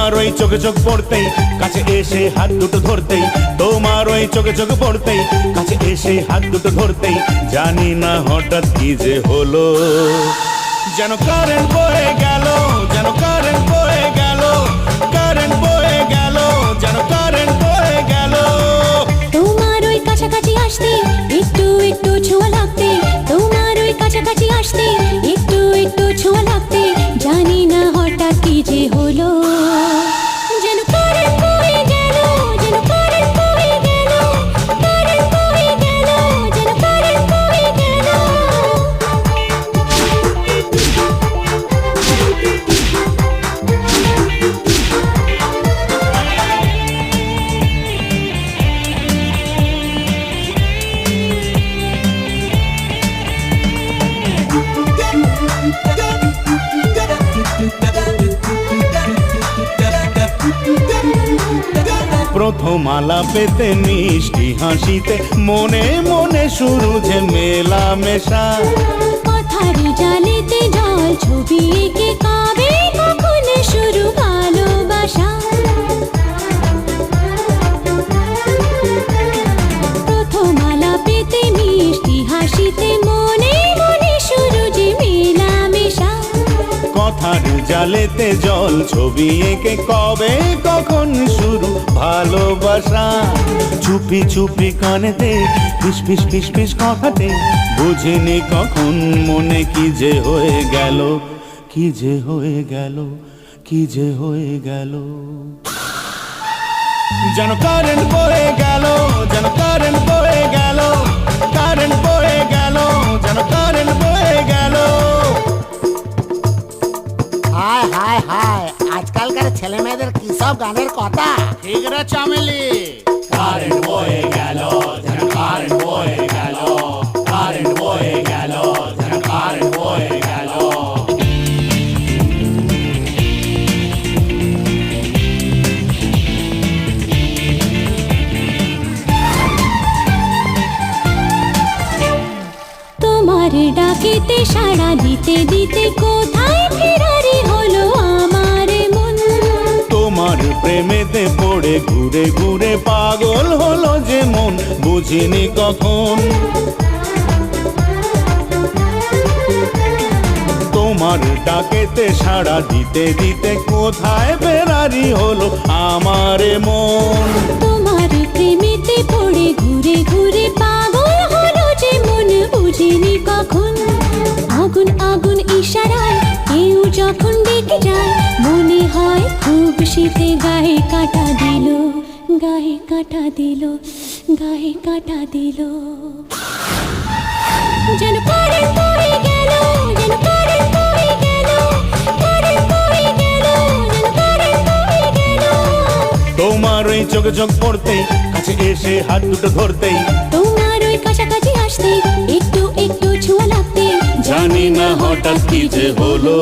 তোমার ওই চোখে চোখ পড়তেই কাছে এসে হাত দুটো ধরতেই, তোমার ওই চোখে চোখ পড়তেই কাছে এসে হাত দুটো ধরতেই, জানি না হঠাৎ কি যে হলো, যেন কারেন্ট বয়ে গেল, যেন কারেন্ট বয়ে গেল, কারেন্ট বয়ে গেল, যেন কারেন্ট বয়ে গেল। তোমার ওই কাছাকাছি আসতে একটু একটু ছোঁয়া লাগতে, তোমার ওই কাছাকাছি আসতে একটু একটু ছোঁয়া লাগতে, জানি না হঠাৎ কি যে হলো, যেন কারেন্ট বয়ে গেল, যেন কারেন্ট বয়ে গেল, কারেন্ট বয়ে গেল, যেন কারেন্ট বয়ে গেল। প্রথম আলাপেতে মিষ্টি হাসিতে মনে মনে শুরু যে মেলামেশা, কথার জালেতে জল ছবি এঁকে কবে কখন শুরু ভালোবাসা। প্রথম আলাপেতে মিষ্টি হাসিতে মনে মনে শুরু যে মেলামেশা, কথার জালেতে জল ছবি এঁকে কবে কখন শুরু ভালোবাসা। চুপি চুপি কানেতে ফিস ফিস ফিস ফিস কথাতে, বুঝিনি কখন মনে কি যে হয়ে গেল, কি যে হয়ে গেল, কি যে হয়ে গেল, যেন কারেন্ট বয়ে গেল, যেন কারেন্ট বয়ে গেল, কারেন্ট বয়ে গেল, যেন কারেন্ট বয়ে গেল। হায় হায় হায়, আজকালকার ছেলে মেয়েদের কি সব গানের কথা। ঠিক রে চামেলি। কারেন্ট বয়ে গেল, যেন কারেন্ট বয়ে গেল, কারেন্ট বয়ে গেল, যেন কারেন্ট বয়ে গেল। তোমার ডাকেতে সাড়া দিতে দিতে কোথায় ফেরারি হলো আমার মন। তোমার প্রেমেতে পড়ে ঘুরে ঘুরে পাগল হলো যে মন, বুঝিনি কখন। তোমার ডাকেতে সাড়া দিতে দিতে কোথায় ফেরারি হলো আমার মন। তোমার প্রেমেতে পড়ে ঘুরে ঘুরে পাগল হলো যে মন, বুঝিনি কখন। আগুন আগুন ইশারায় কেউ যখন ডেকে যায়, মনে হয় খুব শীতে গায়ে কাটা দিল, গায়ে কাটা দিল, গায়ে কাটা দিল, যেন কারেন্ট বয়ে গেল, যেন কারেন্ট বয়ে গেল, কারেন্ট বয়ে গেল, যেন কারেন্ট বয়ে গেল। তোমার ওই চোখে চোখ পড়তেই কাছে এসে হাত দুটো ধরতেই, তোমার ওই কাছাকাছি আসতে একটু একটু ছোঁয়া লাগতে, জানি না হঠাৎ কি যে হলো।